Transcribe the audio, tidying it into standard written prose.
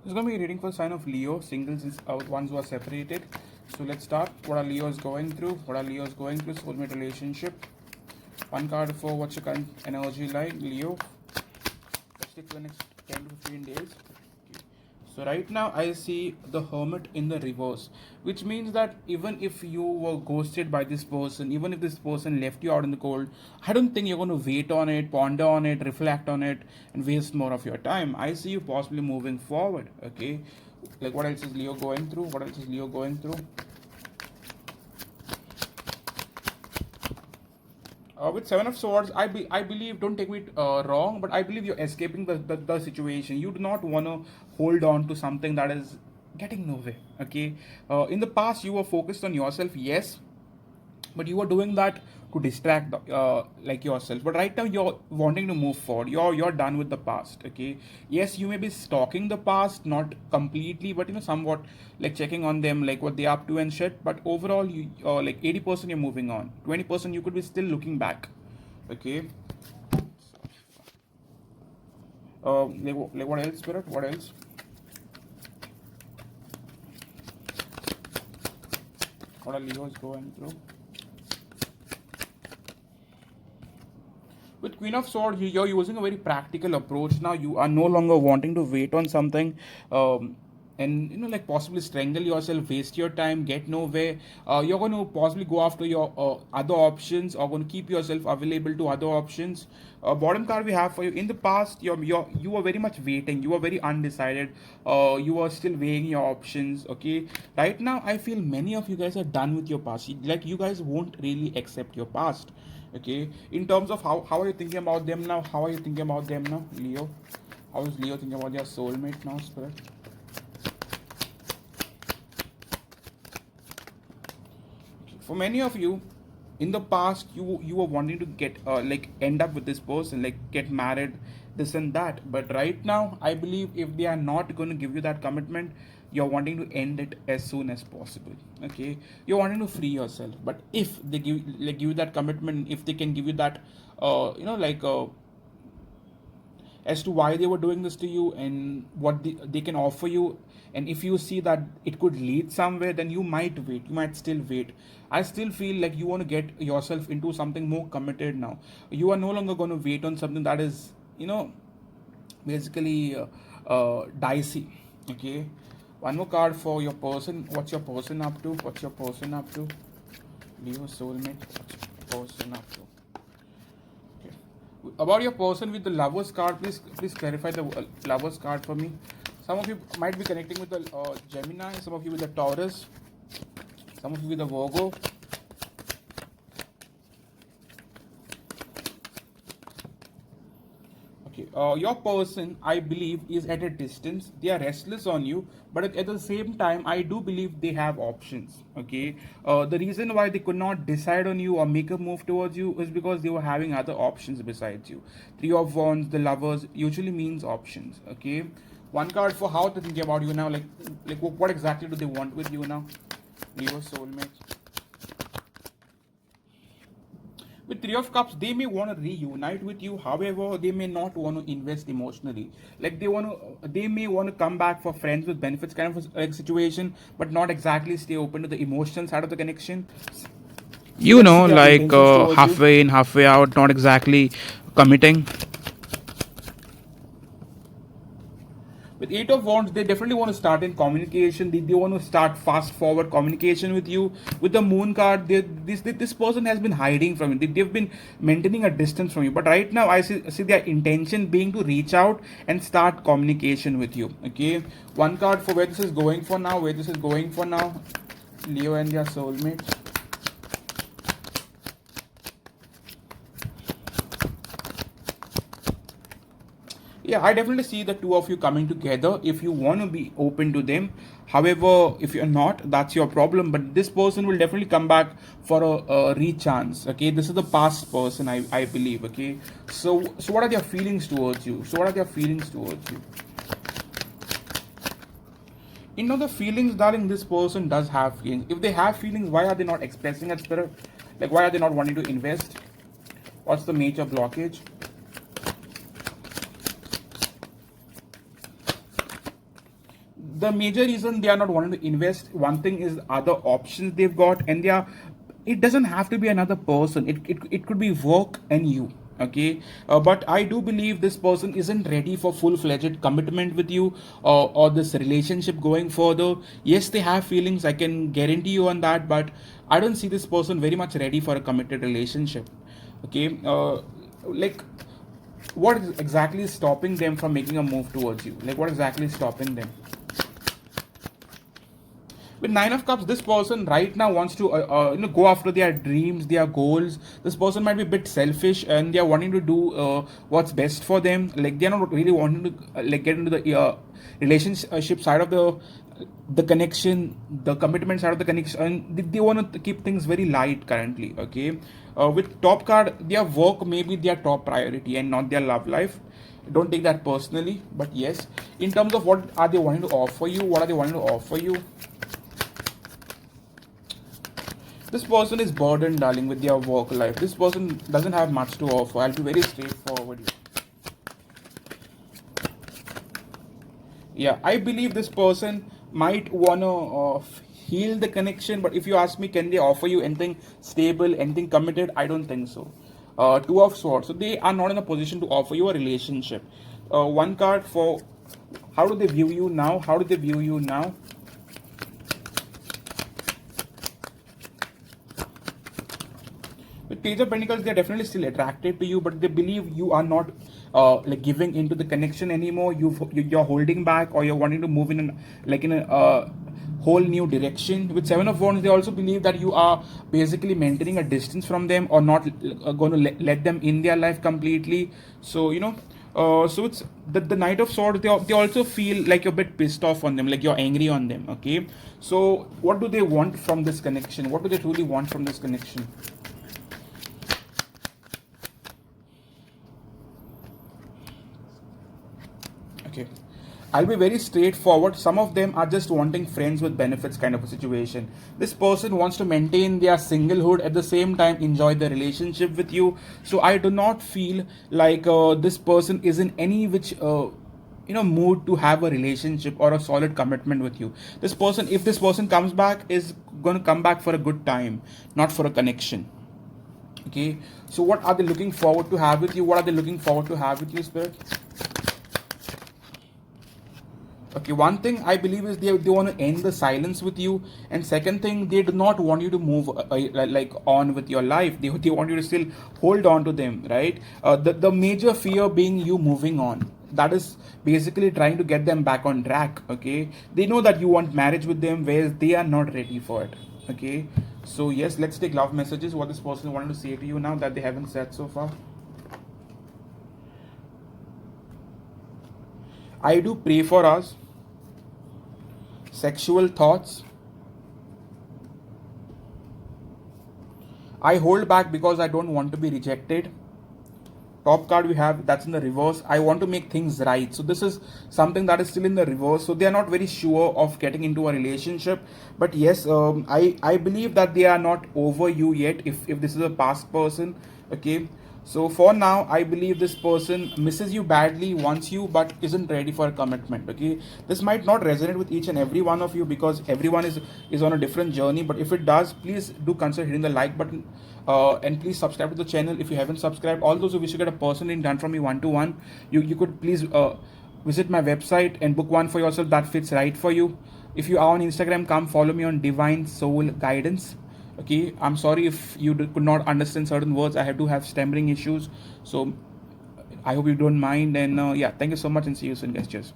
It's going to be a reading for sign of Leo, singles and ones who are separated. So let's start. What are Leos going through? What are Leos going through? Soulmate relationship. One card for what's your current energy like, Leo. Let's take for the next 10 to 15 days. So right now I see the Hermit in the reverse, which means that even if you were ghosted by this person, even if this person left you out in the cold, I don't think you're going to wait on it, ponder on it, reflect on it, and waste more of your time. I see you possibly moving forward. Okay, like what else is Leo going through? What else is Leo going through? With Seven of Swords, I believe, don't take me wrong, but I believe you're escaping the situation. You do not want to hold on to something that is getting nowhere. Okay, in the past you were focused on yourself, yes, but you are doing that to distract like yourself. But right now you're wanting to move forward. You're done with the past. Okay, yes, you may be stalking the past, not completely, but somewhat, like checking on them, like what they are up to and shit. But overall, you like 80% you're moving on, 20% you could be still looking back. Okay, like what else, Spirit? What else? What are Leo's going through? With Queen of Swords, you're using a very practical approach now. You are no longer wanting to wait on something, and like possibly strangle yourself, waste your time, get nowhere. You're going to possibly go after your other options, or going to keep yourself available to other options. Bottom card we have for you. In the past, you were very much waiting. You were very undecided. You were still weighing your options. Okay, right now I feel many of you guys are done with your past. Like you guys won't really accept your past. Okay, in terms of how are you thinking about them now? How are you thinking about them now, Leo? How is Leo thinking about their soulmate now, Spirit? For many of you, in the past you were wanting to get like end up with this person, like get married, this and that. But right now I believe if they are not going to give you that commitment, you're wanting to end it as soon as possible. Okay, you're wanting to free yourself. But if they give you that commitment, if they can give you that like as to why they were doing this to you and what they can offer you, and if you see that it could lead somewhere, then you might wait, you might still wait. I still feel like you want to get yourself into something more committed now. You are no longer going to wait on something that is basically dicey. Okay, one more card for your person. What's your person up to? What's your person up to? Leo soulmate. What's your person up to? About your person with the lovers card, please clarify the lovers card for me. Some of you might be connecting with the Gemini, some of you with the Taurus, some of you with the Virgo. Okay, your person, I believe, is at a distance. They are restless on you, but at the same time, I do believe they have options. Okay, the reason why they could not decide on you or make a move towards you is because they were having other options besides you. Three of Wands, the lovers, usually means options. Okay, one card for how they're thinking about you now. Like what exactly do they want with you now? Your soulmate. With Three of Cups, they may want to reunite with you. However, they may not want to invest emotionally. Like they may want to come back for friends with benefits kind of like situation, but not exactly stay open to the emotional side of the connection. Let's see their Like intentions towards you. halfway in, halfway out, not exactly committing. With Eight of Wands, they definitely want to start in communication. They want to start fast forward communication with you. With the Moon card, this person has been hiding from you. They've been maintaining a distance from you. But right now, I see their intention being to reach out and start communication with you. Okay, one card for where this is going for now. Where this is going for now, Leo and their soulmate. Yeah, I definitely see the two of you coming together if you want to be open to them. However, if you're not, that's your problem. But this person will definitely come back for a re-chance. Okay, this is the past person, I believe. Okay, so what are their feelings towards you? So what are their feelings towards you? The feelings, darling. This person does have feelings. If they have feelings, why are they not expressing it, Spirit? Like, why are they not wanting to invest? What's the major blockage? the major reason they are not wanting to invest, one thing is other options they've got, and they are, it doesn't have to be another person, it could be work and you. Okay, but I do believe this person isn't ready for full-fledged commitment with you, or this relationship going further. Yes, they have feelings, I can guarantee you on that, but I don't see this person very much ready for a committed relationship. Okay, like, what exactly is stopping them from making a move towards you? Like, what exactly is stopping them? With Nine of Cups, this person right now wants to go after their dreams, their goals. This person might be a bit selfish, and they are wanting to do what's best for them. Like, they are not really wanting to like get into the relationship side of the connection, the commitment side of the connection, and they want to keep things very light currently. Okay, with top card, their work may be their top priority and not their love life. Don't take that personally, but yes, in terms of what are they wanting to offer you, what are they wanting to offer you, this person is burdened, darling, with their work life. This person doesn't have much to offer. I'll be very straightforward here. Yeah, I believe this person might wanna heal the connection, but if you ask me, can they offer you anything stable, anything committed? I don't think so. Two of Swords, so they are not in a position to offer you a relationship. One card for how do they view you now? How do they view you now? With Page of Pentacles, they're definitely still attracted to you, but they believe you are not like giving into the connection anymore. You're holding back, or you're wanting to move in a whole new direction. With Seven of Wands, they also believe that you are basically maintaining a distance from them, or not going to let them in their life completely. So so it's the Knight of Swords. They also feel like you're a bit pissed off on them, like you're angry on them. Okay, so what do they want from this connection? What do they truly want from this connection? Okay, I'll be very straightforward. Some of them are just wanting friends with benefits kind of a situation. This person wants to maintain their singlehood, at the same time enjoy the relationship with you. So I do not feel like this person is in any which mood to have a relationship or a solid commitment with you. This person, if this person comes back, is going to come back for a good time, not for a connection. Okay, so what are they looking forward to have with you? What are they looking forward to have with you, Spirit? Okay, one thing I believe is they want to end the silence with you, and second thing, they do not want you to move like on with your life. They want you to still hold on to them, right? The major fear being you moving on. That is basically trying to get them back on track. Okay, they know that you want marriage with them, whereas they are not ready for it. Okay, so yes, let's take love messages. What this person wanted to say to you now that they haven't said so far. I do pray for us. Sexual thoughts. I hold back because I don't want to be rejected. Top card we have, that's in the reverse. I want to make things right. So this is something that is still in the reverse. So they are not very sure of getting into a relationship. But yes, I believe that they are not over you yet, if this is a past person. Okay, so for now, I believe this person misses you badly, wants you, but isn't ready for a commitment. Okay, this might not resonate with each and every one of you, because everyone is on a different journey. But if it does, please do consider hitting the like button, and please subscribe to the channel if you haven't subscribed. All those who wish to get a personal reading done from me 1-to-1, you could please visit my website and book one for yourself that fits right for you. If you are on Instagram, come follow me on Divine Soul Guidance. Okay, I'm sorry if you could not understand certain words. I do have stammering issues, so I hope you don't mind. And yeah, thank you so much, and see you soon, guys. Cheers.